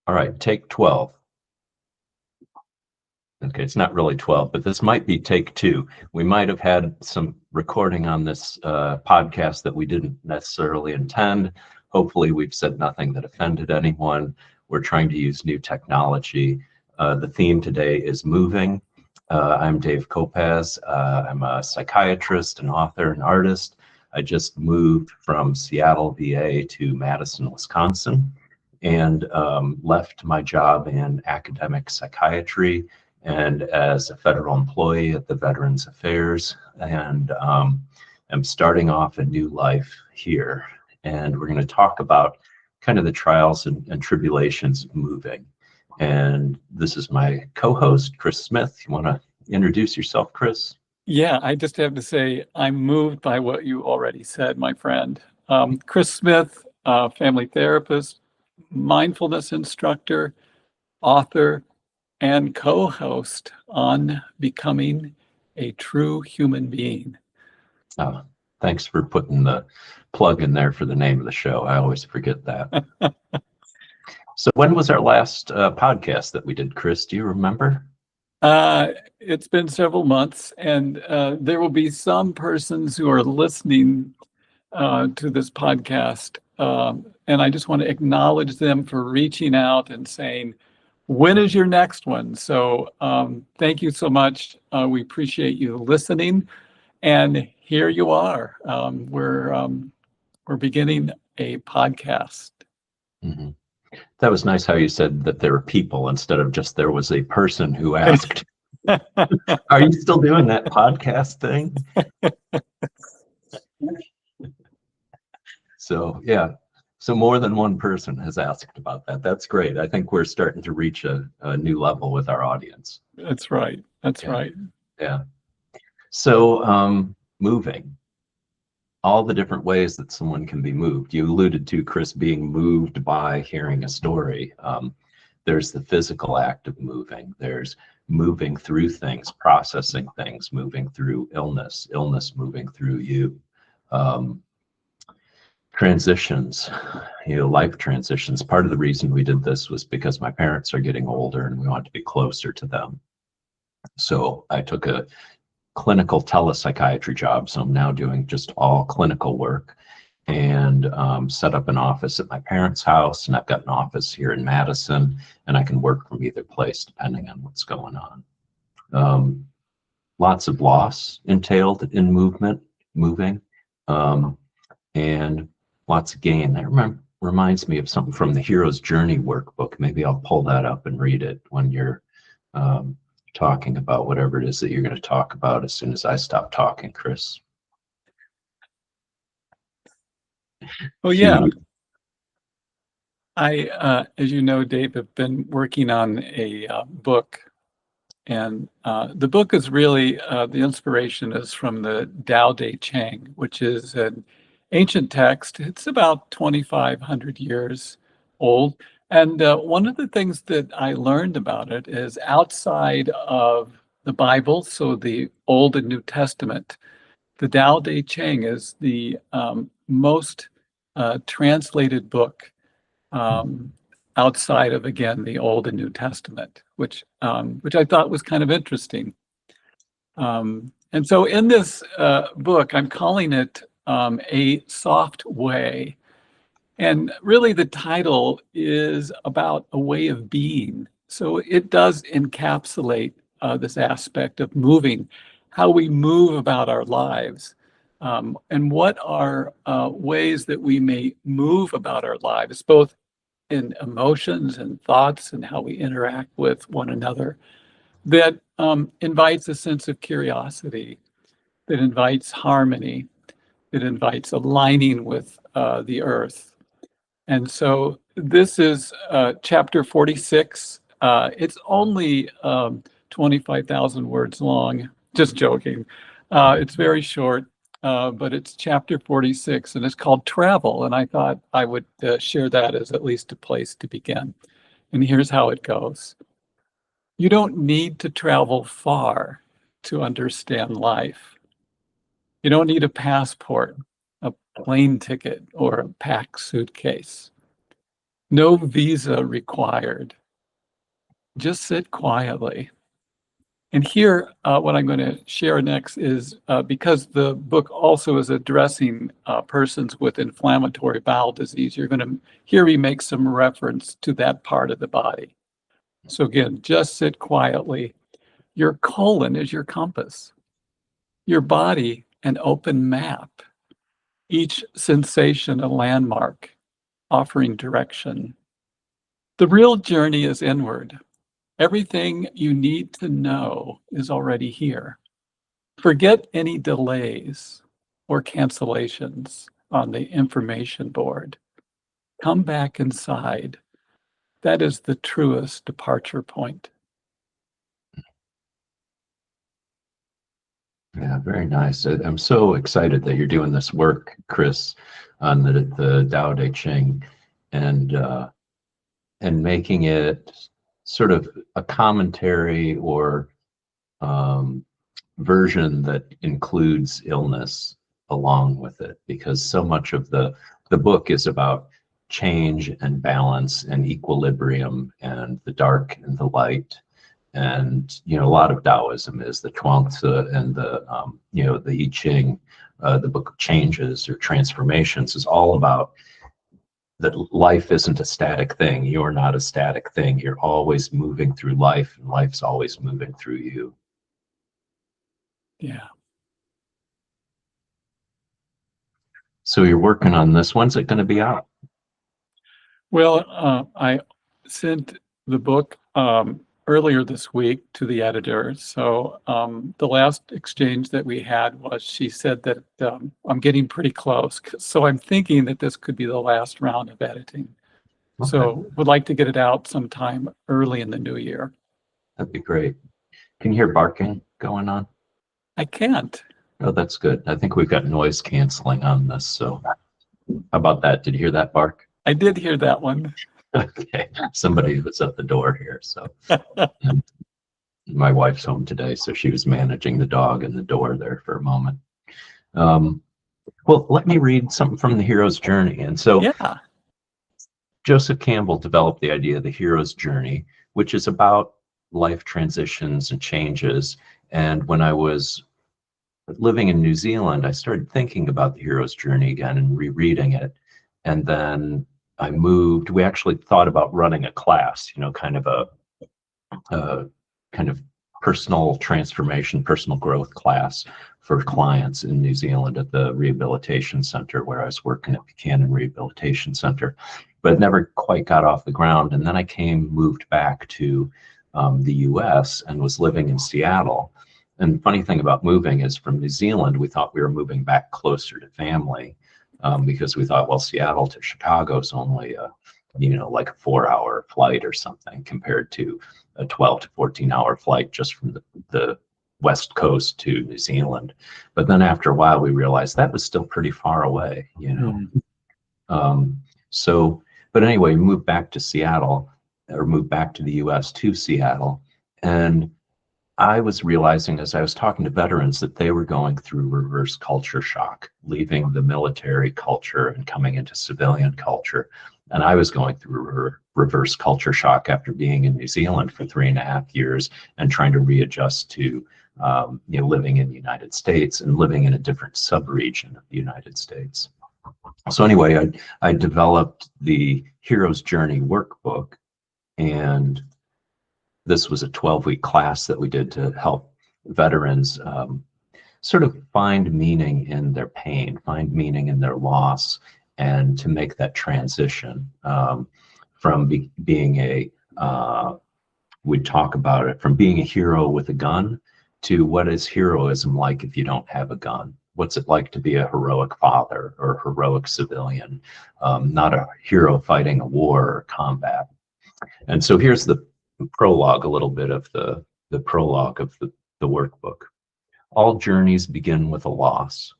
All right, take 12. Okay, it's not really 12, but this might be take 2. We might have had some recording on this podcast that we didn't necessarily intend. Hopefully, we've said nothing that offended anyone. We're trying to use new technology. The theme today is moving. I'm Dave Kopacz. I'm a psychiatrist, an author, an artist. I just moved from Seattle, VA to Madison, Wisconsin, and left my job in academic psychiatry and as a federal employee at the Veterans Affairs, and I'm starting off a new life here. And we're going to talk about kind of the trials and tribulations of moving. And this is my co-host, Chris Smith. You want to introduce yourself, Chris? Yeah, I just have to say I'm moved by what you already said, my friend. Chris Smith, family therapist, mindfulness instructor, author, and co-host on becoming a true human being. Thanks for putting the plug in there for the name of the show. I always forget that. So when was our last podcast that we did, Chris? Do you remember? It's been several months, and there will be some persons who are listening to this podcast, and I just want to acknowledge them for reaching out and saying, when is your next one? So thank you so much. We appreciate you listening. And here you are. We're beginning a podcast. Mm-hmm. That was nice how you said that there are people instead of just there was a person who asked. Are you still doing that podcast thing? So, yeah. So more than one person has asked about that. That's great. I think we're starting to reach a new level with our audience. That's right. That's right. Yeah. So moving, all the different ways that someone can be moved. You alluded to, Chris, being moved by hearing a story. There's the physical act of moving. There's moving through things, processing things, moving through illness moving through you. Transitions, life transitions. Part of the reason we did this was because my parents are getting older and we wanted to be closer to them. So I took a clinical telepsychiatry job. So I'm now doing just all clinical work and set up an office at my parents' house. And I've got an office here in Madison, and I can work from either place depending on what's going on. Lots of loss entailed in moving, and lots of gain. That reminds me of something from the Hero's Journey workbook. Maybe I'll pull that up and read it when you're talking about whatever it is that you're going to talk about as soon as I stop talking, Chris. Oh, yeah. I, as you know, Dave, have been working on a book. And the book is really, the inspiration is from the Tao Te Ching, which is an ancient text. It's about 2,500 years old. And one of the things that I learned about it is outside of the Bible, so the Old and New Testament, the Tao Te Ching is the most translated book outside of, again, the Old and New Testament, which I thought was kind of interesting. And so in this book, I'm calling it A Soft Way. And really the title is about a way of being. So it does encapsulate this aspect of moving, how we move about our lives, and what are ways that we may move about our lives, both in emotions and thoughts and how we interact with one another, that invites a sense of curiosity, that invites harmony, that invites aligning with the earth. And so this is chapter 46. It's only 25,000 words long, just joking. It's very short, but it's chapter 46 and it's called Travel. And I thought I would share that as at least a place to begin. And here's how it goes. You don't need to travel far to understand life. You don't need a passport, a plane ticket, or a packed suitcase. No visa required. Just sit quietly. And here, what I'm going to share next is because the book also is addressing persons with inflammatory bowel disease, you're going to hear me make some reference to that part of the body. So again, just sit quietly. Your colon is your compass. Your body, an open map. Each sensation a landmark, offering direction. The real journey is inward. Everything you need to know is already here. Forget any delays or cancellations on the information board. Come back inside. That is the truest departure point. Yeah, very nice. I'm so excited that you're doing this work, Chris, on the Tao Te Ching, and making it sort of a commentary or version that includes illness along with it, because so much of the book is about change and balance and equilibrium and the dark and the light. And a lot of Taoism is the Chuang-Tzu and the the I Ching, the Book of Changes or Transformations, is all about that life isn't a static thing. You're not a static thing. You're always moving through life, and life's always moving through you. Yeah. So you're working on this. When's it going to be out? Well, I sent the book earlier this week to the editor. So the last exchange that we had was she said that I'm getting pretty close. So I'm thinking that this could be the last round of editing. Okay. So would like to get it out sometime early in the new year. That'd be great. Can you hear barking going on? I can't. Oh, that's good. I think we've got noise canceling on this. So how about that? Did you hear that bark? I did hear that one. Okay. Somebody was at the door here. So my wife's home today, so she was managing the dog and the door there for a moment. Well, let me read something from the hero's journey. And so Yeah. Joseph Campbell developed the idea of the hero's journey, which is about life transitions and changes. And when I was living in New Zealand, I started thinking about the hero's journey again and rereading it. And then I moved. We actually thought about running a class, kind of a kind of personal transformation, personal growth class for clients in New Zealand at the rehabilitation center where I was working at Buchanan Rehabilitation Center, but it never quite got off the ground. And then I moved back to the US and was living in Seattle. And the funny thing about moving is from New Zealand, we thought we were moving back closer to family because we thought, well, Seattle to Chicago is only like a 4-hour flight or something compared to a 12 to 14-hour flight just from the West Coast to New Zealand. But then after a while, we realized that was still pretty far away, But anyway, we moved back to Seattle, or moved back to the US to Seattle. And I was realizing as I was talking to veterans that they were going through reverse culture shock, leaving the military culture and coming into civilian culture. And I was going through reverse culture shock after being in New Zealand for 3.5 years and trying to readjust to living in the United States and living in a different sub-region of the United States. So anyway, I developed the Hero's Journey workbook, and this was a 12-week class that we did to help veterans sort of find meaning in their pain, find meaning in their loss, and to make that transition from being we'd talk about it, from being a hero with a gun to what is heroism like if you don't have a gun? What's it like to be a heroic father or a heroic civilian, not a hero fighting a war or combat? And so here's the prologue, a little bit of the prologue of the workbook. All journeys begin with a loss.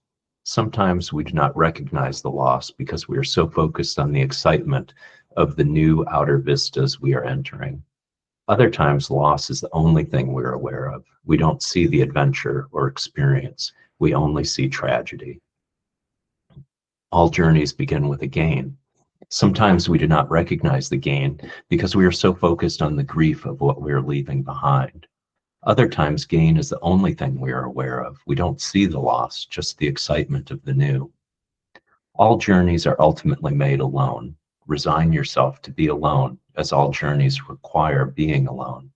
Sometimes we do not recognize the loss because we are so focused on the excitement of the new outer vistas we are entering. Other times, loss is the only thing we're aware of. We don't see the adventure or experience. We only see tragedy. All journeys begin with a gain. Sometimes we do not recognize the gain because we are so focused on the grief of what we are leaving behind. Other times, gain is the only thing we are aware of. We don't see the loss, just the excitement of the new. All journeys are ultimately made alone. Resign yourself to be alone, as all journeys require being alone.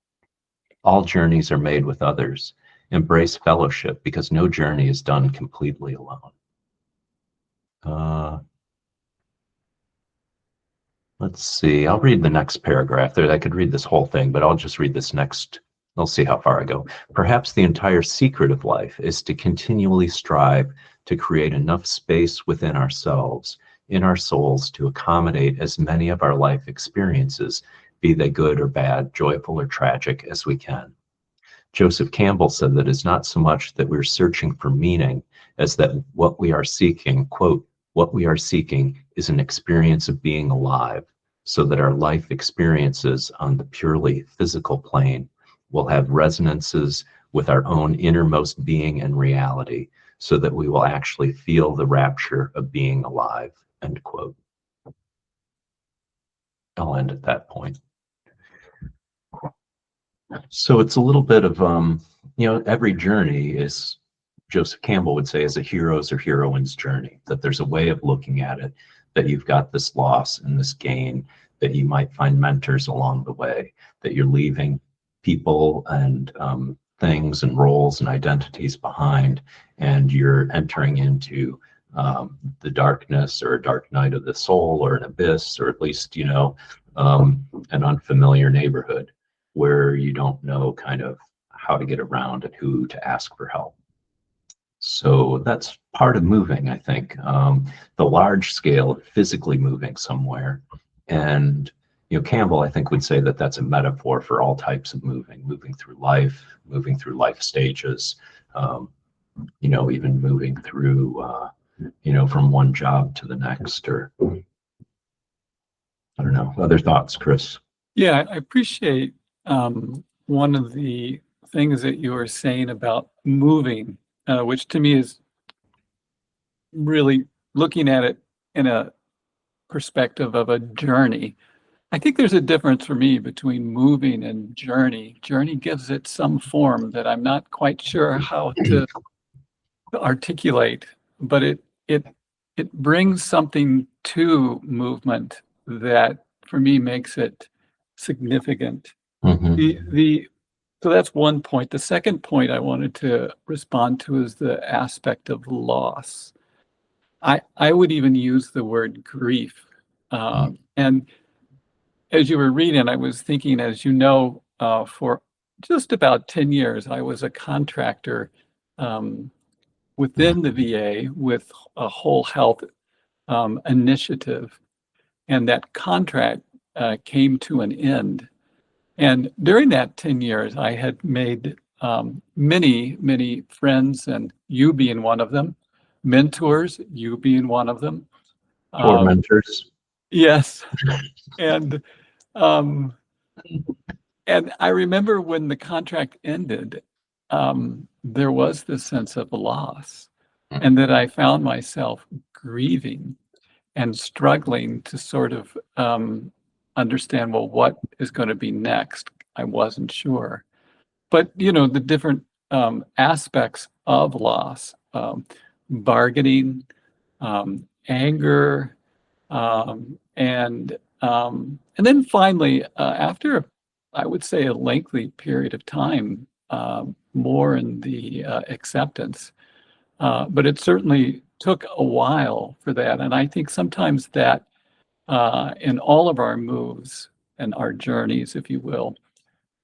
All journeys are made with others. Embrace fellowship because no journey is done completely alone. Let's see, I'll read the next paragraph there. I could read this whole thing, but I'll just read this next. I'll see how far I go. Perhaps the entire secret of life is to continually strive to create enough space within ourselves, in our souls, to accommodate as many of our life experiences, be they good or bad, joyful or tragic, as we can. Joseph Campbell said that it's not so much that we're searching for meaning as that what we are seeking, quote, what we are seeking is an experience of being alive, so that our life experiences on the purely physical plane will have resonances with our own innermost being and reality, so that we will actually feel the rapture of being alive, end quote. I'll end at that point. So it's a little bit of, every journey is, Joseph Campbell would say, is a hero's or heroine's journey, that there's a way of looking at it, that you've got this loss and this gain, that you might find mentors along the way, that you're leaving people and things and roles and identities behind, and you're entering into the darkness or a dark night of the soul, or an abyss, or at least, an unfamiliar neighborhood where you don't know kind of how to get around and who to ask for help. So that's part of moving, I think, the large scale of physically moving somewhere. And, Campbell, I think, would say that that's a metaphor for all types of moving through life stages, even moving through, from one job to the next, or I don't know. Other thoughts, Chris? Yeah, I appreciate one of the things that you were saying about moving, which to me is really looking at it in a perspective of a journey. I think there's a difference for me between moving and journey. Journey gives it some form that I'm not quite sure how to articulate, but it brings something to movement that for me makes it significant. Mm-hmm. So that's one point. The second point I wanted to respond to is the aspect of loss. I would even use the word grief. And as you were reading, I was thinking, as you know, for just about 10 years, I was a contractor within the VA with a whole health initiative. And that contract came to an end. And during that 10 years, I had made many, many friends, and you being one of them, mentors, you being one of them. Poor mentors. Yes. And I remember when the contract ended, there was this sense of loss, and that I found myself grieving and struggling to sort of understand, well, what is going to be next? I wasn't sure. But, the different aspects of loss, bargaining, anger, and then finally, after, I would say, a lengthy period of time, more in the acceptance. But it certainly took a while for that. And I think sometimes that in all of our moves and our journeys, if you will,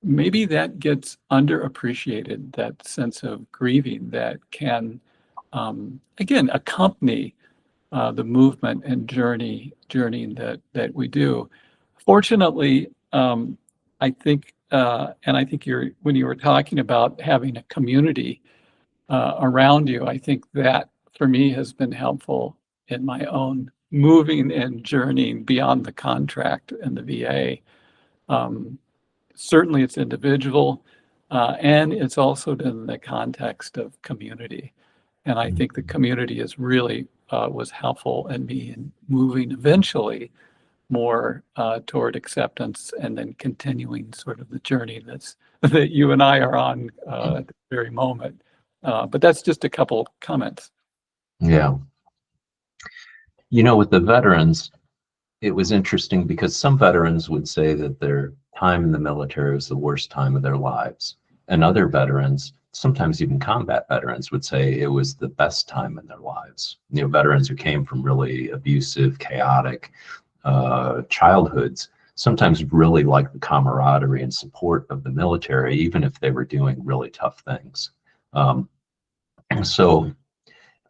maybe that gets underappreciated, that sense of grieving that can, again, accompany the movement and journey that we do. Fortunately, I think, and I think when you were talking about having a community around you, I think that for me has been helpful in my own moving and journeying beyond the contract and the VA. Certainly it's individual, and it's also in the context of community. And I think the community is really was helpful in me in moving eventually more toward acceptance, and then continuing sort of the journey that you and I are on at the very moment. But that's just a couple comments. Yeah. With the veterans, it was interesting because some veterans would say that their time in the military was the worst time of their lives. And other veterans, sometimes even combat veterans, would say it was the best time in their lives. Veterans who came from really abusive, chaotic childhoods sometimes really liked the camaraderie and support of the military, even if they were doing really tough things. So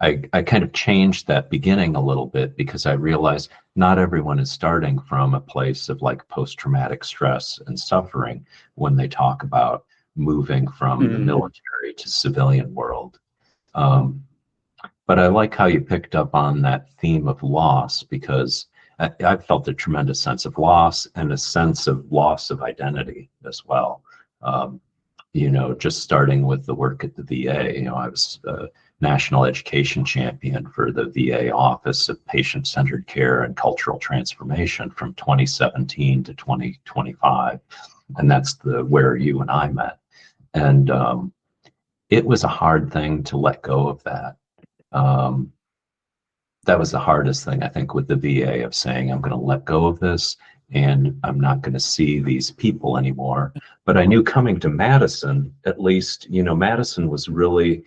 I kind of changed that beginning a little bit because I realized not everyone is starting from a place of like post-traumatic stress and suffering when they talk about moving from the military to civilian world. But I like how you picked up on that theme of loss, because I felt a tremendous sense of loss and a sense of loss of identity as well. Just starting with the work at the VA, I was national education champion for the VA Office of Patient-Centered Care and Cultural Transformation from 2017 to 2025. And that's where you and I met. And it was a hard thing to let go of that. That was the hardest thing, I think, with the VA, of saying, I'm going to let go of this and I'm not going to see these people anymore. But I knew coming to Madison, at least, Madison was really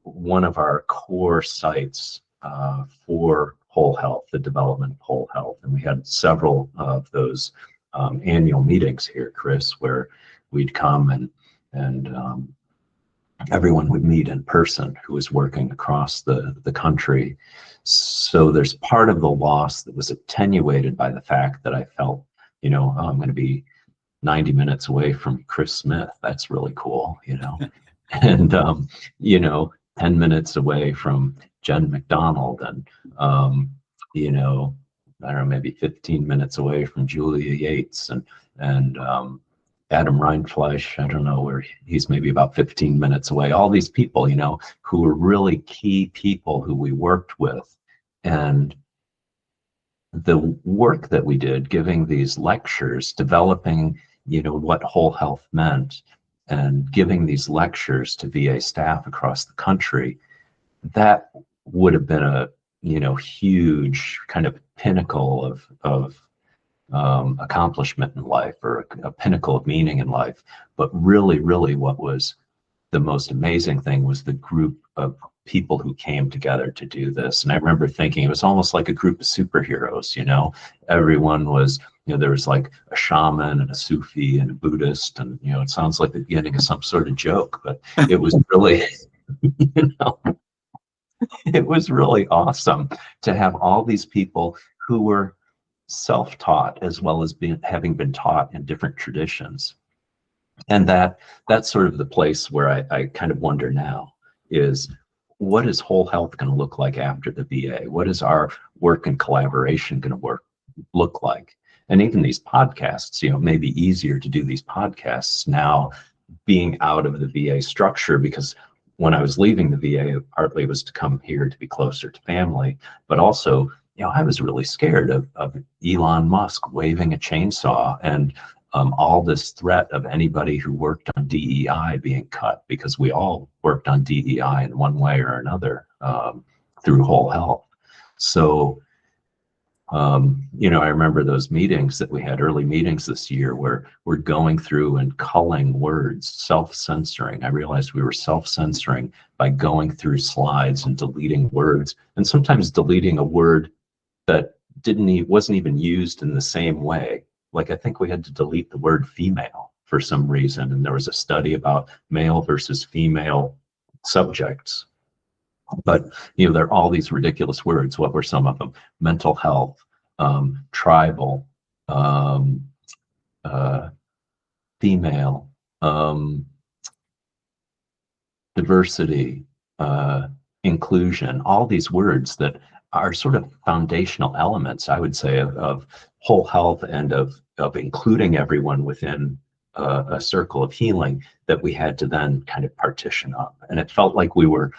one of our core sites for whole health, the development of whole health. And we had several of those annual meetings here, Chris, where we'd come and everyone would meet in person who was working across the country. So there's part of the loss that was attenuated by the fact that I felt, I'm going to be 90 minutes away from Chris Smith. That's really cool, and, 10 minutes away from Jen McDonald, and, I don't know, maybe 15 minutes away from Julia Yates and Adam Rindfleisch. I don't know where he's, maybe about 15 minutes away. All these people, who were really key people who we worked with. And the work that we did, giving these lectures, developing, what whole health meant, and giving these lectures to VA staff across the country, that would have been a, huge kind of pinnacle of accomplishment in life, or a pinnacle of meaning in life. But really, what was the most amazing thing was the group of people who came together to do this. And I remember thinking it was almost like a group of superheroes. Everyone was, there was like a shaman and a Sufi and a Buddhist, and it sounds like the beginning of some sort of joke, but it was really it was really awesome to have all these people who were self-taught as well as having been taught in different traditions. And that's sort of the place where I kind of wonder now is, what is whole health going to look like after the VA? What is our work and collaboration going to look like? And even these podcasts, maybe easier to do these podcasts now, being out of the VA structure, because when I was leaving the VA, partly was to come here to be closer to family, but also, I was really scared of Elon Musk waving a chainsaw and all this threat of anybody who worked on DEI being cut, because we all worked on DEI in one way or another through whole health. So, I remember those meetings that we had, early meetings this year, where we're going through and culling words, self-censoring. I realized we were self-censoring by going through slides and deleting words, and sometimes deleting a word that wasn't even used in the same way. Like, I think we had to delete the word female for some reason, and there was a study about male versus female subjects. But there are all these ridiculous words. What were some of them? Mental health, tribal, female, diversity, inclusion, all these words that are sort of foundational elements, I would say, of whole health and of including everyone within a circle of healing, that we had to then kind of partition up. And it felt like we were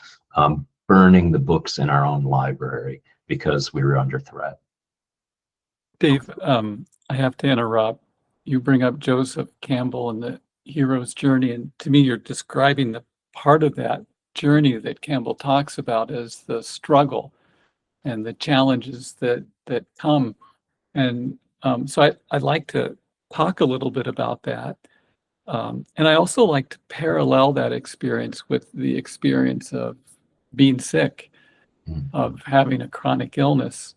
burning the books in our own library, because we were under threat. Dave, I have to interrupt. You bring up Joseph Campbell and the hero's journey, and to me, you're describing the part of that journey that Campbell talks about as the struggle and the challenges that come. And so I'd like to talk a little bit about that. And I also like to parallel that experience with the experience of being sick, of having a chronic illness.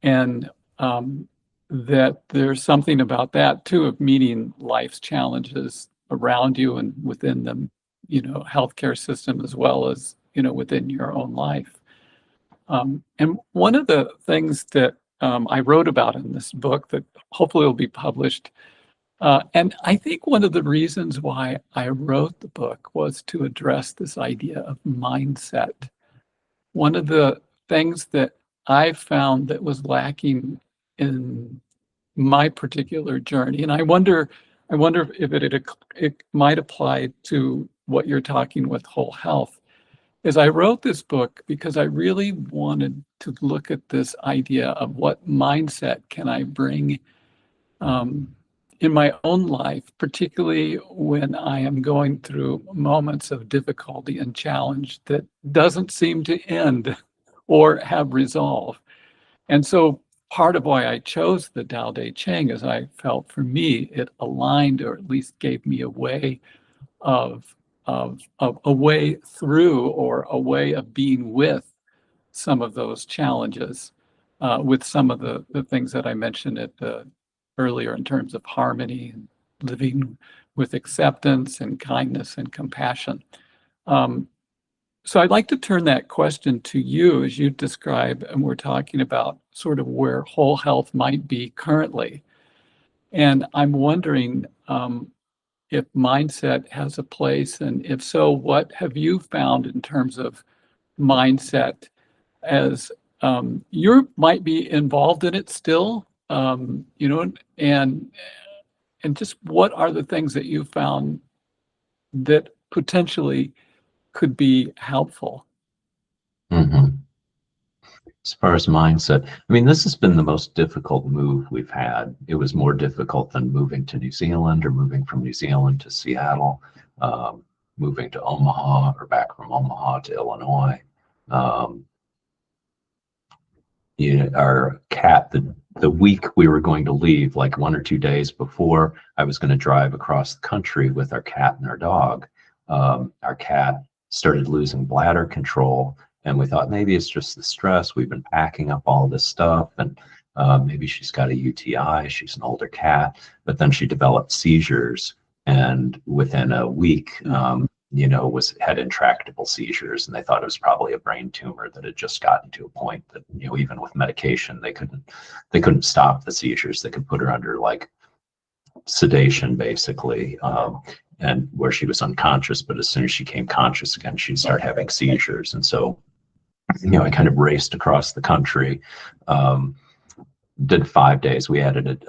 And that there's something about that too, of meeting life's challenges around you and within the, healthcare system, as well as, within your own life. And one of the things that I wrote about in this book that hopefully will be published, and I think one of the reasons why I wrote the book was to address this idea of mindset. One of the things that I found that was lacking in my particular journey, and I wonder if it might apply to what you're talking with whole health, is I wrote this book because I really wanted to look at this idea of what mindset can I bring in my own life, particularly when I am going through moments of difficulty and challenge that doesn't seem to end or have resolve. And so part of why I chose the Tao Te Ching is I felt, for me, it aligned, or at least gave me a way of a way through, or a way of being with some of those challenges, with some of the things that I mentioned earlier in terms of harmony and living with acceptance and kindness and compassion. So I'd like to turn that question to you as you describe, and we're talking about sort of where whole health might be currently. And I'm wondering if mindset has a place, and if so, what have you found in terms of mindset, as you might be involved in it still, and just what are the things that you found that potentially could be helpful? As far as mindset, I mean, this has been the most difficult move we've had. It was more difficult than moving to New Zealand, or moving from New Zealand to Seattle, moving to Omaha, or back from Omaha to Illinois. Our cat, the week we were going to leave, like 1 or 2 days before I was going to drive across the country with our cat and our dog, our cat started losing bladder control. And we thought maybe it's just the stress. We've been packing up all this stuff, and maybe she's got a UTI. She's an older cat. But then she developed seizures, and within a week, had intractable seizures, and they thought it was probably a brain tumor that had just gotten to a point that, even with medication, they couldn't stop the seizures. They could put her under like sedation, basically, and where she was unconscious, but as soon as she came conscious again, she'd start having seizures. And so, I kind of raced across the country, did 5 days. We added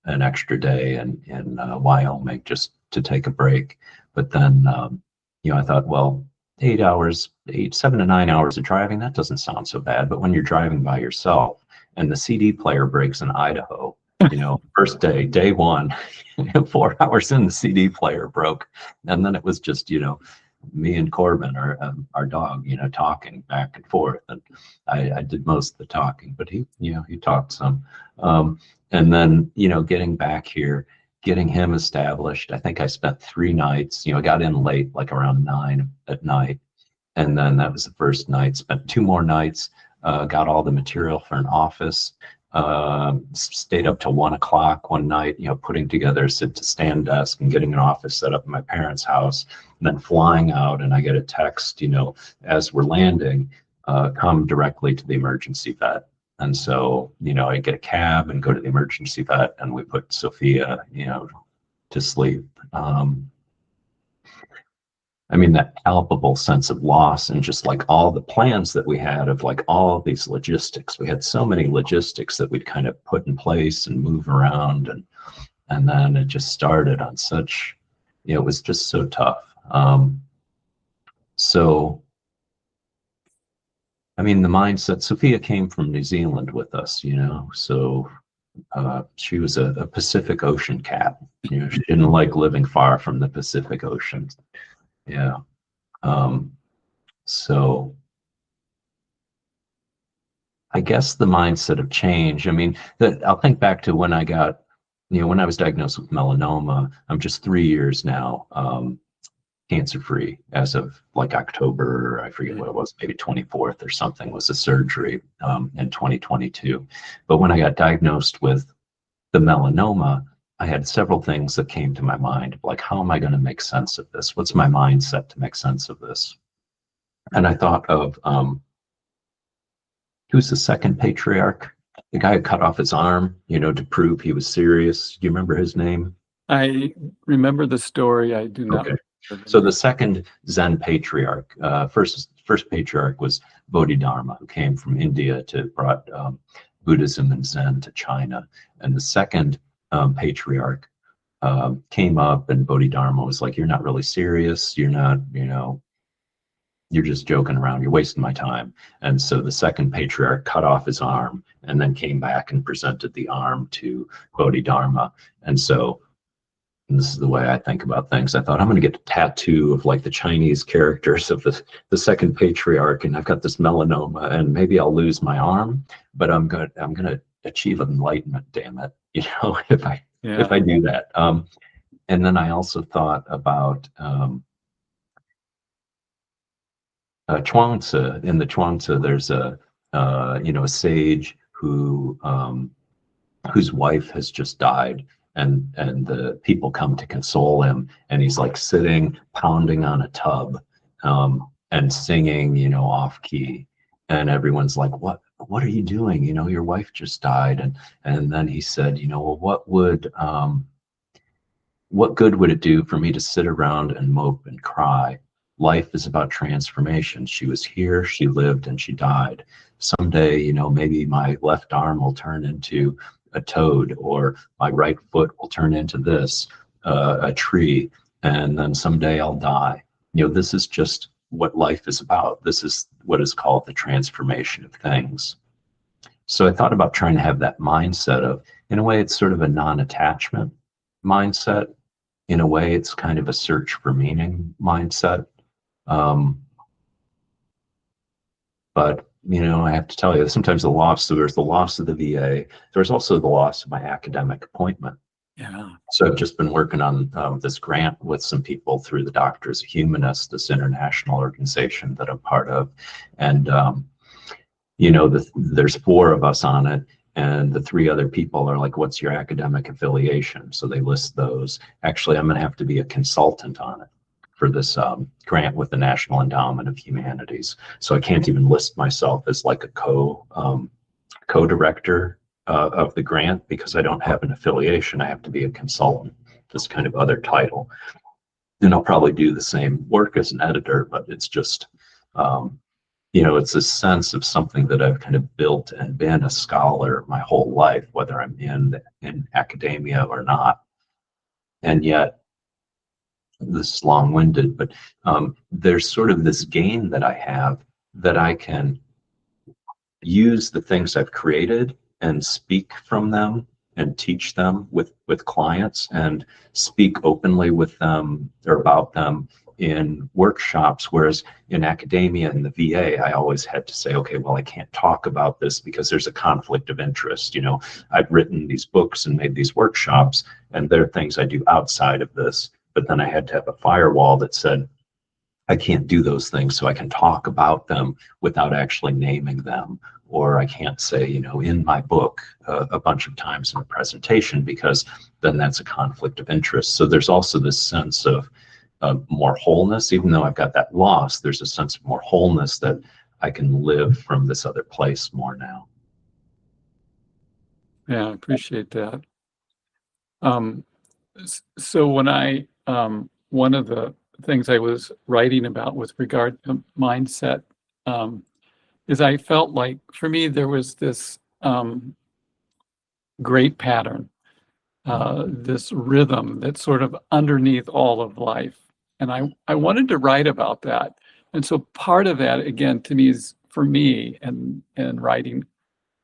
an extra day in Wyoming just to take a break. But then, I thought, well, 7 to 9 hours of driving, that doesn't sound so bad. But when you're driving by yourself and the CD player breaks in Idaho, first day one, 4 hours in, the CD player broke. And then it was just, me and Corbin, our dog, talking back and forth. And I did most of the talking, but he talked some. And then, getting back here, getting him established. I think I spent 3 nights, I got in late, like around 9 at night. And then that was the first night. Spent 2 more nights, got all the material for an office, stayed up till 1 o'clock one night, putting together a sit-to-stand desk and getting an office set up in my parents' house, and then flying out. And I get a text, as we're landing, come directly to the emergency vet. And so, I get a cab and go to the emergency vet, and we put Sophia, to sleep. I mean, that palpable sense of loss, and just like all the plans that we had of like all of these logistics. We had so many logistics that we'd kind of put in place and move around. And then it just started on such, it was just so tough. So I mean, the mindset, Sophia came from New Zealand with us, so she was a Pacific Ocean cat. She didn't like living far from the Pacific Ocean. Yeah. So I guess the mindset of change, I mean, I'll think back to when I got, when I was diagnosed with melanoma. I'm just 3 years now, cancer-free as of like October, I forget what it was, maybe 24th or something was the surgery in 2022. But when I got diagnosed with the melanoma, I had several things that came to my mind, like, how am I going to make sense of this? What's my mindset to make sense of this? And I thought of, who's the second patriarch? The guy who cut off his arm, to prove he was serious. Do you remember his name? I remember the story. I do not. Okay. So the second Zen patriarch, first patriarch was Bodhidharma, who came from India brought Buddhism and Zen to China. And the second patriarch came up, and Bodhidharma was like, "You're not really serious. You're not, you're just joking around. You're wasting my time." And so the second patriarch cut off his arm and then came back and presented the arm to Bodhidharma. And so, and this is the way I think about things, I thought, I'm going to get a tattoo of like the Chinese characters of the second patriarch, and I've got this melanoma, and maybe I'll lose my arm, but I'm going to achieve enlightenment, damn it, if I do that. And then I also thought about Chuang-Tzu. In the Chuang-Tzu, there's a sage whose wife has just died, and the people come to console him, and he's like sitting pounding on a tub and singing off key, and everyone's like, what are you doing, your wife just died. And then he said, well, what good would it do for me to sit around and mope and cry? Life is about transformation. She was here, she lived, and she died. Someday, maybe my left arm will turn into a toad, or my right foot will turn into this, a tree, and then someday I'll die. This is just what life is about. This is what is called the transformation of things. So I thought about trying to have that mindset of, in a way, it's sort of a non-attachment mindset. In a way, it's kind of a search for meaning mindset. But I have to tell you, sometimes there's the loss of the VA. There's also the loss of my academic appointment. Yeah. So I've just been working on this grant with some people through the Doctors of Humanists, this international organization that I'm part of. And, there's 4 of us on it. And the 3 other people are like, what's your academic affiliation? So they list those. Actually, I'm going to have to be a consultant on it for this grant with the National Endowment of Humanities. So I can't even list myself as like a co-director of the grant, because I don't have an affiliation. I have to be a consultant, this kind of other title. And I'll probably do the same work as an editor, but it's just, it's a sense of something that I've kind of built and been a scholar my whole life, whether I'm in academia or not. And yet, this is long-winded, but there's sort of this gain that I have, that I can use the things I've created and speak from them and teach them with clients, and speak openly with them or about them in workshops. Whereas in academia and the VA, I always had to say, okay, well, I can't talk about this because there's a conflict of interest. I've written these books and made these workshops, and there are things I do outside of this. But then I had to have a firewall that said, I can't do those things, so I can talk about them without actually naming them. Or I can't say, in my book a bunch of times in a presentation, because then that's a conflict of interest. So there's also this sense of more wholeness. Even though I've got that loss, there's a sense of more wholeness, that I can live from this other place more now. Yeah, I appreciate that. So when one of the things I was writing about with regard to mindset is I felt like, for me, there was this great pattern, this rhythm that's sort of underneath all of life. And I wanted to write about that. And so part of that, again, to me, is for me and writing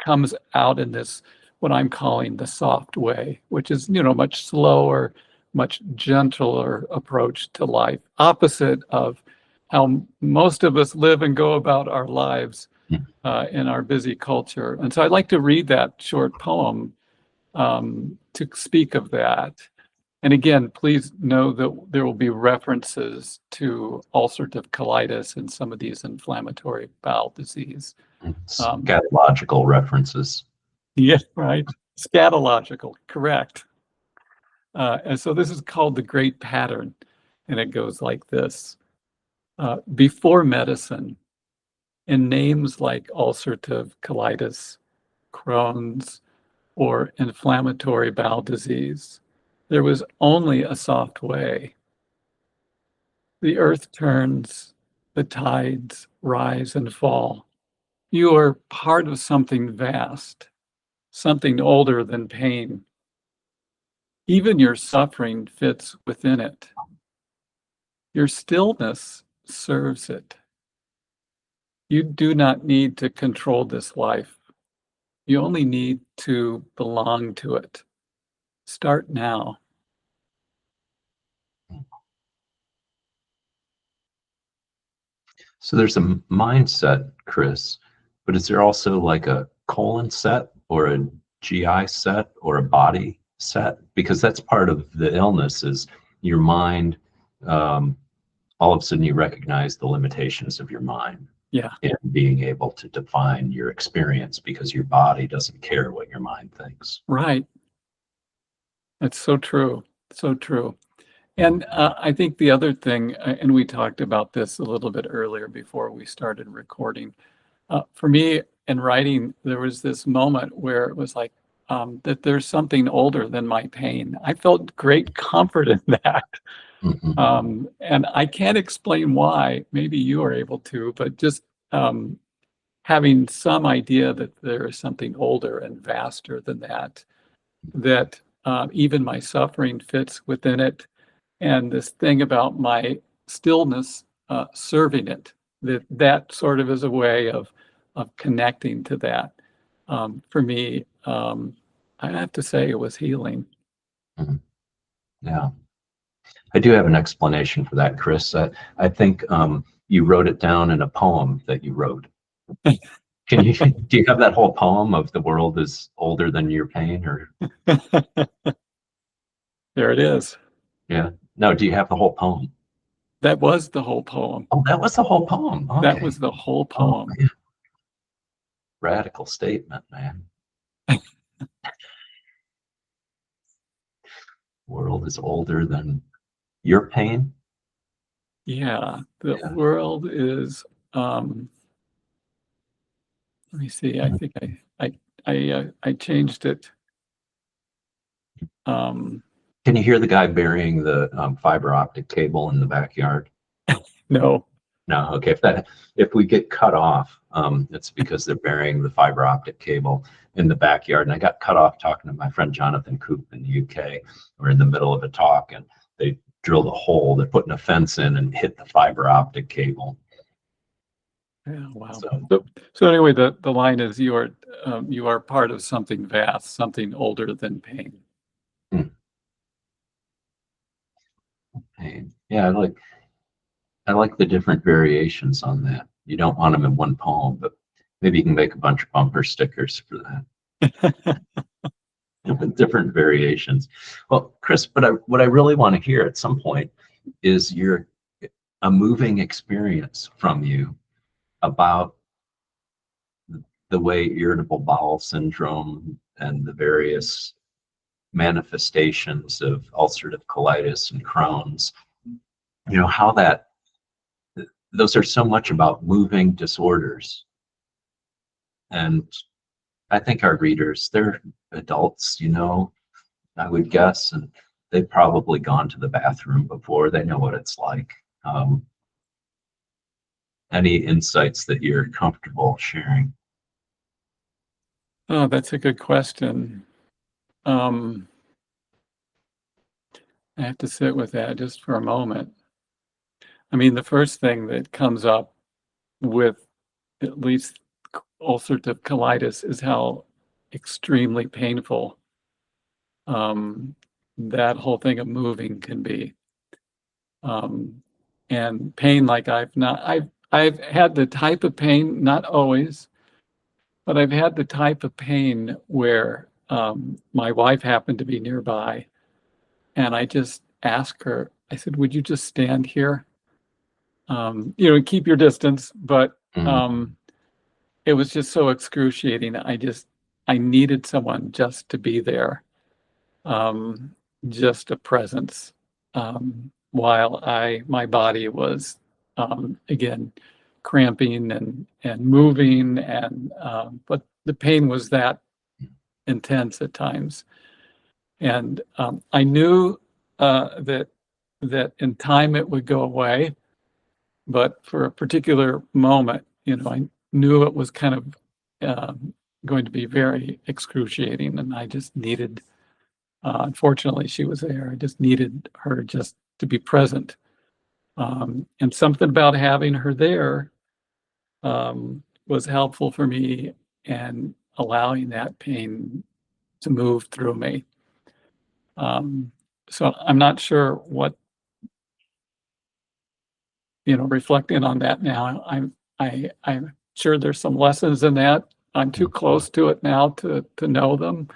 comes out in this, what I'm calling the soft way, which is, much slower, much gentler approach to life, opposite of how most of us live and go about our lives in our busy culture. And so I'd like to read that short poem to speak of that. And again, please know that there will be references to ulcerative colitis and some of these inflammatory bowel disease. Scatological references. Yeah, right. Scatological, correct. And so this is called The Great Pattern, and it goes like this. Before medicine, in names like ulcerative colitis, Crohn's, or inflammatory bowel disease, there was only a soft way. The earth turns, the tides rise and fall. You are part of something vast, something older than pain. Even your suffering fits within it. Your stillness serves it. You do not need to control this life. You only need to belong to it. Start now. So there's a mindset, Chris, but is there also like a colon set or a GI set or a body set? Because that's part of the illness is your mind, all of a sudden you recognize the limitations of your mind. Yeah. In being able to define your experience because your body doesn't care what your mind thinks. Right. That's so true. So true. And I think the other thing, and we talked about this a little bit earlier before we started recording, for me in writing, there was this moment where it was like that there's something older than my pain. I felt great comfort in that. Mm-hmm. And I can't explain why, maybe you are able to, but just having some idea that there is something older and vaster than that, that even my suffering fits within it. And this thing about my stillness serving it, that sort of is a way of connecting to that. For me, I have to say it was healing. Mm-hmm. Yeah. I do have an explanation for that, Chris. I think you wrote it down in a poem that you wrote. Do you have that whole poem of the world is older than your pain or? There it is. Yeah. No, do you have the whole poem? That was the whole poem. Oh, that was the whole poem. Okay. That was the whole poem. Oh, radical statement, man. World is older than your pain. Yeah, the world is. Let me see. I think I changed it. Can you hear the guy burying the fiber optic cable in the backyard? No. No. Okay. If we get cut off, it's because they're burying the fiber optic cable in the backyard. And I got cut off talking to my friend Jonathan Coop in the UK. We're in the middle of a talk, and they drilled a hole. They're putting a fence in and hit the fiber optic cable. Yeah. Wow. So anyway, the line is you are part of something vast, something older than pain. Pain. Yeah, I like the different variations on that. You don't want them in one poem, but maybe you can make a bunch of bumper stickers for that. Different variations. Well, Chris, but what I really want to hear at some point is a moving experience from you about the way irritable bowel syndrome and the various manifestations of ulcerative colitis and Crohn's, how those are so much about moving disorders. And I think our readers, they're adults, I would guess, and they've probably gone to the bathroom before. They know what it's like. Any insights that you're comfortable sharing? Oh, that's a good question. I have to sit with that just for a moment. I mean, the first thing that comes up with at least ulcerative colitis, is how extremely painful that whole thing of moving can be. And pain like I've had the type of pain, not always, but I've had the type of pain where my wife happened to be nearby, and I just asked her, I said, would you just stand here? Keep your distance, but it was just so excruciating. I needed someone just to be there, just a presence, while my body was, again, cramping and moving, but the pain was that intense at times. And I knew that in time it would go away, but for a particular moment, I knew it was kind of going to be very excruciating, and I just needed, unfortunately, she was there. I just needed her just to be present. And something about having her there was helpful for me, and allowing that pain to move through me. So I'm not sure what, reflecting on that now, I'm sure there's some lessons in that. I'm too close to it now to know them.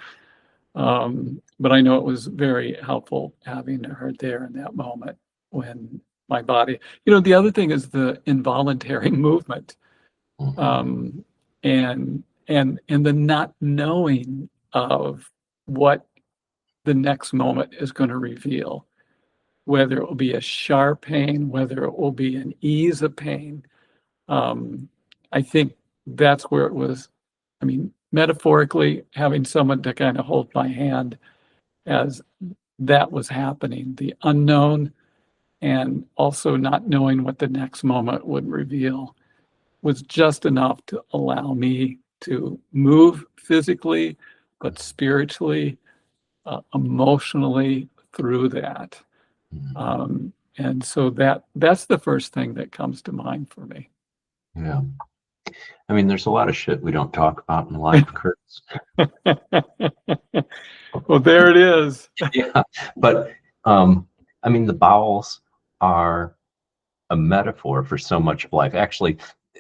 But I know it was very helpful having her there in that moment when my body, the other thing is the involuntary movement, and the not knowing of what the next moment is going to reveal, whether it will be a sharp pain, whether it will be an ease of pain. I think that's where it was. I mean, metaphorically, having someone to kind of hold my hand as that was happening, the unknown, and also not knowing what the next moment would reveal, was just enough to allow me to move physically, but spiritually, emotionally through that. And so that's the first thing that comes to mind for me. Yeah. I mean, there's a lot of shit we don't talk about in life, Chris. Well, there it is. Yeah. But, I mean, the bowels are a metaphor for so much of life. Actually,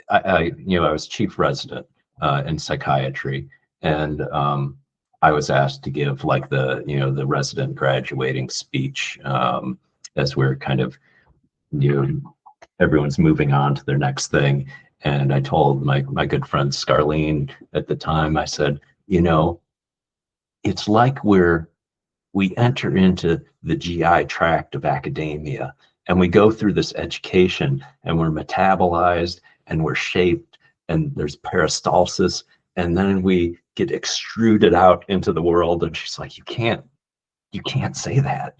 I was chief resident in psychiatry, and I was asked to give like the resident graduating speech as we're kind of, everyone's moving on to their next thing. And I told my good friend Scarlene at the time, I said, it's like we enter into the GI tract of academia, and we go through this education, and we're metabolized, and we're shaped, and there's peristalsis, and then we get extruded out into the world. And she's like, you can't say that.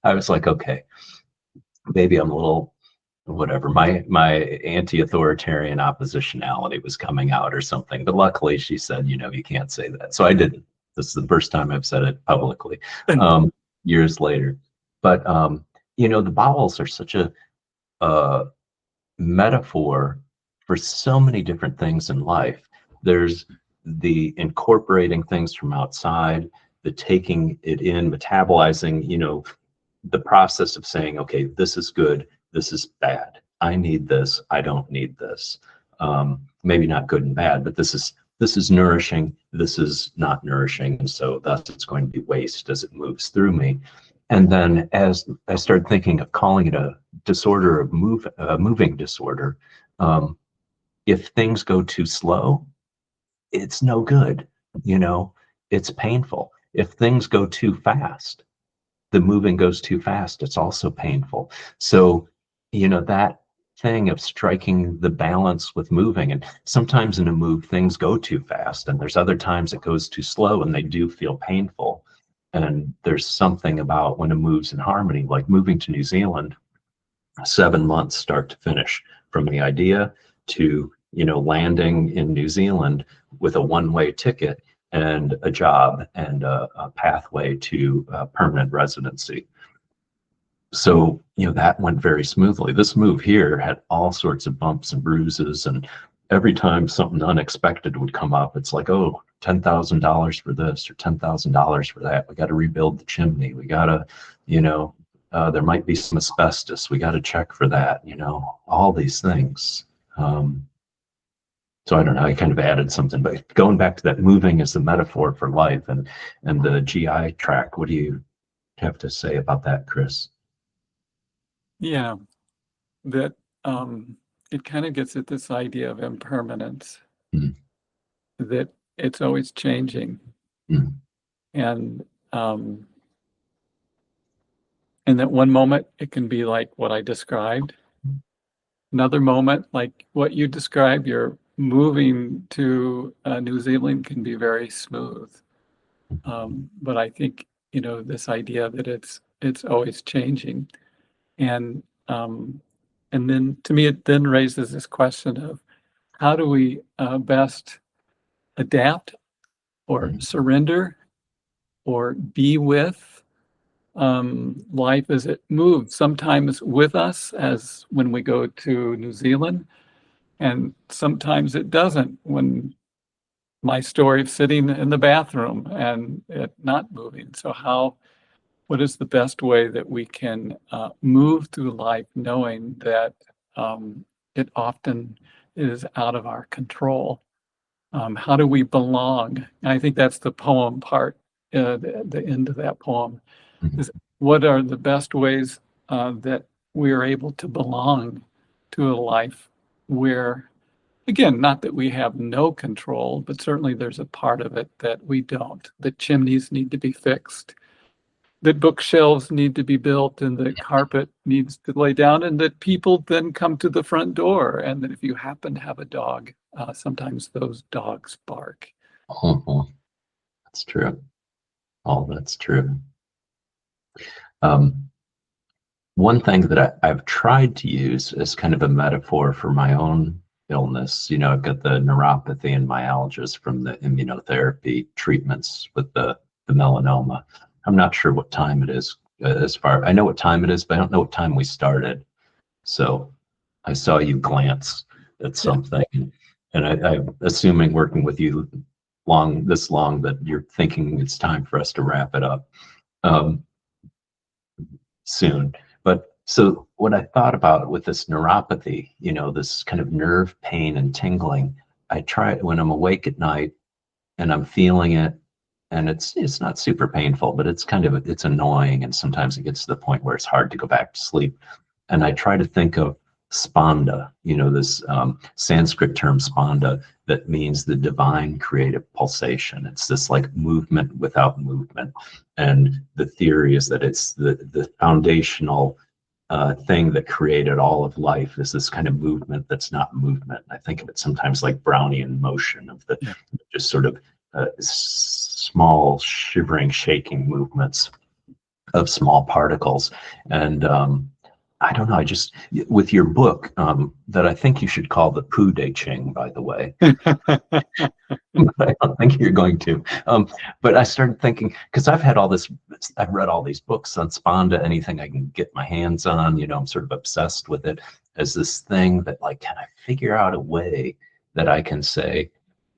I was like, okay, maybe I'm a little, whatever, my anti-authoritarian oppositionality was coming out or something. But luckily she said, you can't say that. So I didn't. This is the first time I've said it publicly, years later. But, the bowels are such a metaphor for so many different things in life. There's the incorporating things from outside, the taking it in, metabolizing, the process of saying, okay, this is good, this is bad, I need this, I don't need this. Maybe not good and bad, but this is nourishing, this is not nourishing, and so thus it's going to be waste as it moves through me. And then as I started thinking of calling it a disorder of moving disorder, if things go too slow, it's no good, it's painful. If things go too fast, the moving goes too fast, it's also painful. So, that thing of striking the balance with moving, and sometimes in a move, things go too fast, and there's other times it goes too slow and they do feel painful. And there's something about when it moves in harmony, like moving to New Zealand, 7 months start to finish, from the idea to, landing in New Zealand with a one-way ticket and a job and a pathway to permanent residency. So, that went very smoothly. This move here had all sorts of bumps and bruises, and every time something unexpected would come up, it's like, oh, $10,000 for this or $10,000 for that. We got to rebuild the chimney. We got to, there might be some asbestos. We got to check for that, all these things. So I don't know, I kind of added something, but going back to that, moving as the metaphor for life and the GI tract, what do you have to say about that, Chris? Yeah, that it kind of gets at this idea of impermanence, that it's always changing. And that one moment it can be like what I described. Another moment, like what you described, you're moving to New Zealand can be very smooth. But I think, this idea that it's always changing. And then to me, it then raises this question of how do we best adapt or surrender or be with life as it moves, sometimes with us, as when we go to New Zealand, and sometimes it doesn't, when my story of sitting in the bathroom and it not moving. So what is the best way that we can move through life knowing that it often is out of our control? How do we belong? And I think that's the poem part, the end of that poem, is what are the best ways that we are able to belong to a life where, again, not that we have no control, but certainly there's a part of it that we don't. The chimneys need to be fixed, that bookshelves need to be built, and the carpet needs to lay down, and that people then come to the front door, and that if you happen to have a dog, sometimes those dogs bark. That's true. Oh, that's true. One thing that I've tried to use as kind of a metaphor for my own illness, I've got the neuropathy and myalgias from the immunotherapy treatments with the melanoma. I'm not sure what time it is I know what time it is, but I don't know what time we started. So I saw you glance at something, and I'm assuming working with you this long that you're thinking it's time for us to wrap it up soon. But so what I thought about with this neuropathy, this kind of nerve pain and tingling, I try when I'm awake at night and I'm feeling it, and it's not super painful, but it's annoying, and sometimes it gets to the point where it's hard to go back to sleep. And I try to think of spanda, this Sanskrit term spanda that means the divine creative pulsation. It's this like movement without movement. And the theory is that it's the foundational thing that created all of life is this kind of movement that's not movement. I think of it sometimes like Brownian motion of the just sort of small shivering, shaking movements of small particles. And I don't know, I just, with your book, that I think you should call the Pu De Ching, by the way. But I don't think you're going to. But I started thinking, because I've read all these books on spanda, anything I can get my hands on, I'm sort of obsessed with it as this thing that, like, can I figure out a way that I can say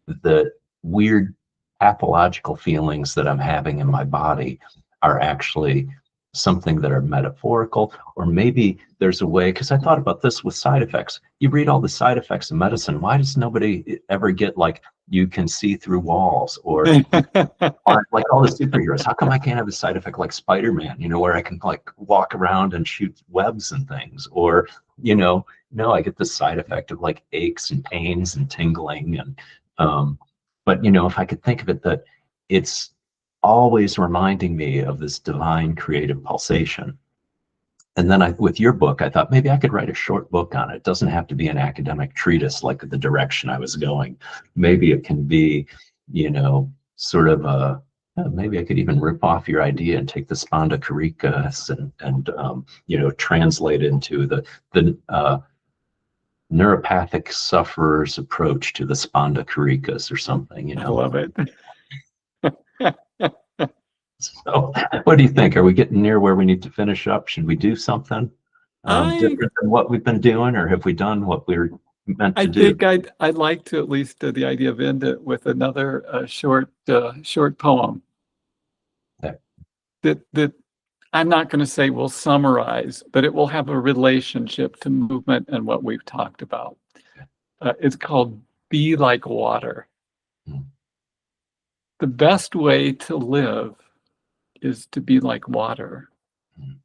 the weird pathological feelings that I'm having in my body are actually something that are metaphorical, or maybe there's a way, because I thought about this with side effects. You read all the side effects of medicine. Why does nobody ever get like, you can see through walls, or like all the superheroes? How come I can't have a side effect like Spider-Man, where I can like walk around and shoot webs and things? Or, no, I get the side effect of like aches and pains and tingling. And, but, if I could think of it that it's always reminding me of this divine creative pulsation. And then with your book, I thought maybe I could write a short book on it. It doesn't have to be an academic treatise like the direction I was going. Maybe it can be, sort of maybe I could even rip off your idea and take the spanda coriacus and translate into the neuropathic sufferer's approach to the spanda coriacus or something, I love it. So what do you think? Are we getting near where we need to finish up? Should we do something I different than what we've been doing, or have we done what we're meant I to do? think I'd like to at least the idea of end it with another short poem Okay. that I'm not going to say will summarize, but it will have a relationship to movement and what we've talked about. It's called "Be Like Water." Mm. The best way to live is to be like water. Mm.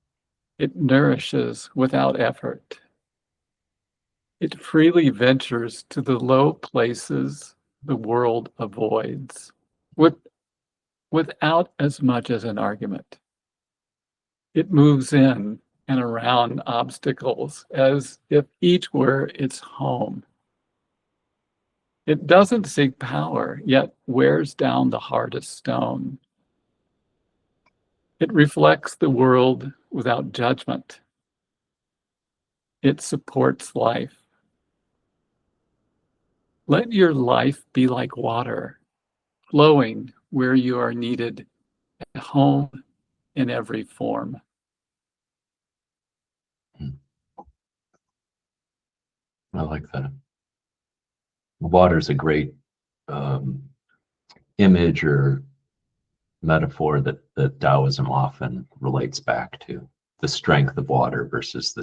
It nourishes without effort. It freely ventures to the low places the world avoids, without as much as an argument. It moves in and around obstacles as if each were its home. It doesn't seek power, yet wears down the hardest stone. It reflects the world without judgment. It supports life. Let your life be like water, flowing where you are needed, at home in every form. I like that. Water's a great image or metaphor that Taoism often relates back to. The strength of water versus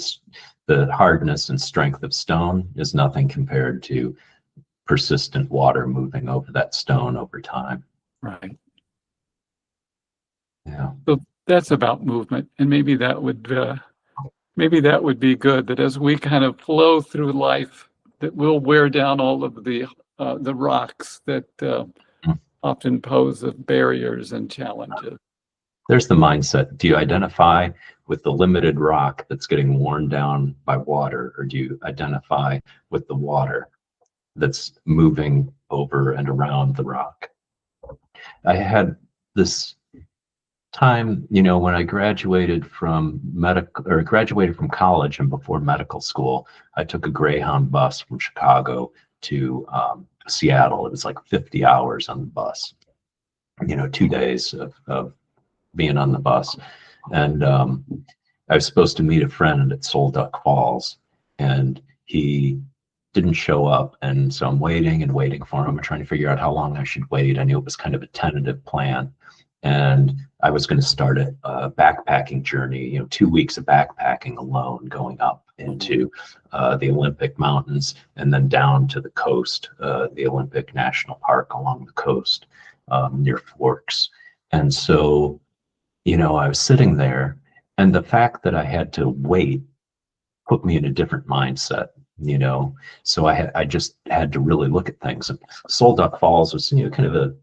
the hardness and strength of stone is nothing compared to persistent water moving over that stone over time. Right. Yeah. So that's about movement, and maybe that would be good. That as we kind of flow through life, that we'll wear down all of the rocks that often pose as barriers and challenges. There's the mindset. Do you identify with the limited rock that's getting worn down by water, or do you identify with the water that's moving over and around the rock? I had this time, when I graduated from college and before medical school, I took a Greyhound bus from Chicago to Seattle. It was like 50 hours on the bus, 2 days of being on the bus. And I was supposed to meet a friend at Soul Duck Falls, and he didn't show up. And so I'm waiting and waiting for him. I'm trying to figure out how long I should wait. I knew it was kind of a tentative plan. And I was going to start a backpacking journey, 2 weeks of backpacking alone, going up into the Olympic Mountains and then down to the coast, the Olympic National Park along the coast near Forks. And so, I was sitting there, and the fact that I had to wait put me in a different mindset, so I just had to really look at things. And Soul Duck Falls was, kind of a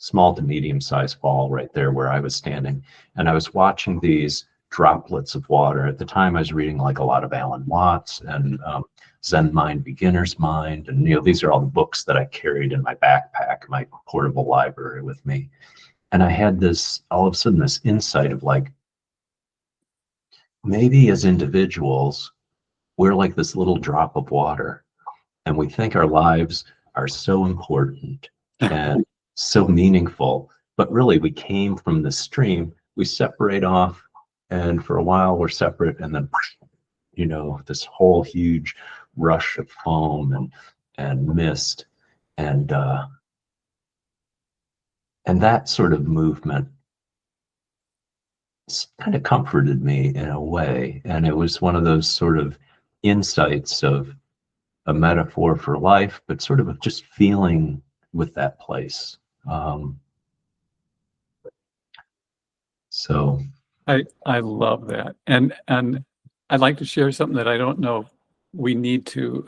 small to medium-sized fall right there where I was standing, and I was watching these droplets of water. At the time, I was reading like a lot of Alan Watts and Zen Mind, Beginner's Mind, and these are all the books that I carried in my backpack, my portable library with me. And I had this, all of a sudden, this insight of like, maybe as individuals, we're like this little drop of water, and we think our lives are so important and so meaningful, but really we came from the stream. We separate off, and for a while we're separate, and then this whole huge rush of foam and mist, and that sort of movement kind of comforted me in a way. And it was one of those sort of insights of a metaphor for life, but sort of just feeling with that place. So I love that, and I'd like to share something that I don't know we need to.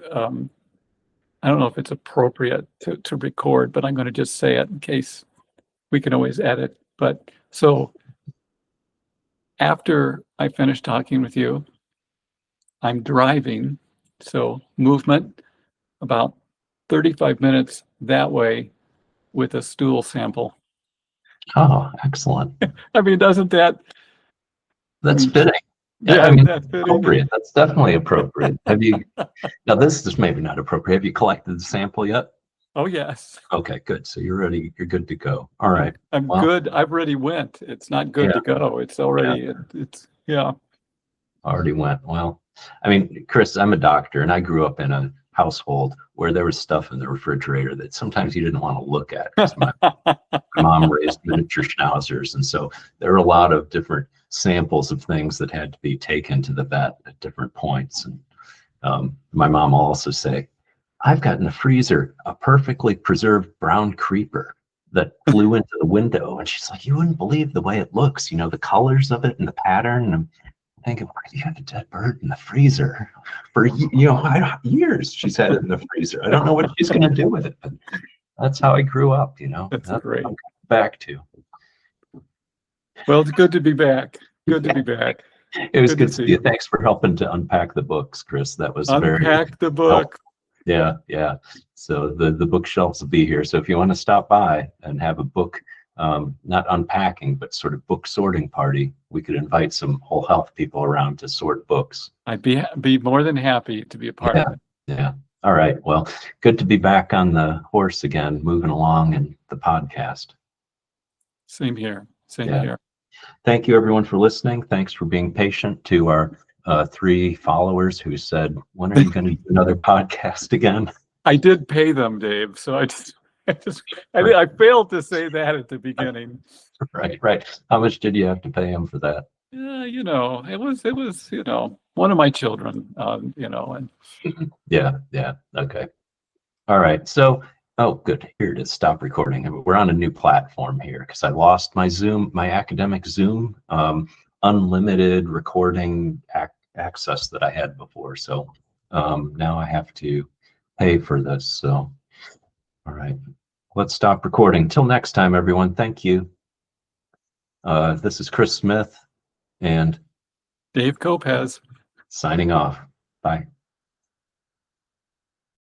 I don't know if it's appropriate to record, but I'm going to just say it in case we can always edit. But so after I finish talking with you, I'm driving, so movement about 35 minutes that way with a stool sample. Oh, excellent. I mean, doesn't that? That's fitting. Yeah, I mean, that's fitting. appropriate. That's definitely appropriate. Have you, now this is maybe not appropriate. Have you collected the sample yet? Oh, yes. Okay, good. So you're ready. You're good to go. All right. I'm Well, good. I've already went. It's not good yeah, to go. It's already, it's, yeah. already went. Well, I mean, Chris, I'm a doctor, and I grew up in a household where there was stuff in the refrigerator that sometimes you didn't want to look at, because my mom raised miniature schnauzers, and so there were a lot of different samples of things that had to be taken to the vet at different points. And my mom will also say, I've got in the freezer a perfectly preserved brown creeper that flew into the window. And she's like, you wouldn't believe the way it looks, the colors of it and the pattern. And I'm thinking, why do you have a dead bird in the freezer? For, years she's had it in the freezer. I don't know what she's going to do with it, but that's how I grew up, That's That's great. what I'm back to. Well, it's good to be back. Good to be back. It was good to see you. Thanks for helping to unpack the books, Chris. That was very Unpack the book. helpful. Yeah. So the bookshelves will be here. So if you want to stop by and have a book, not unpacking, but sort of book sorting party, we could invite some whole health people around to sort books. I'd be more than happy to be a part of it. Yeah. All right. Well, good to be back on the horse again, moving along in the podcast. Same here. Same Yeah. here. Thank you, everyone, for listening. Thanks for being patient to our 3 followers who said, when are you going to do another podcast again? I did pay them, Dave. So I failed to say that at the beginning. Right. How much did you have to pay them for that? It was one of my children, and Yeah. Okay. All right. So, oh, good. Here it is. Stop recording. We're on a new platform here because I lost my Zoom, my academic Zoom, unlimited recording access that I had before. So now I have to pay for this. So, all right. Let's stop recording. Till next time, everyone. Thank you. This is Chris Smith and Dave Kopacz. signing off. Bye.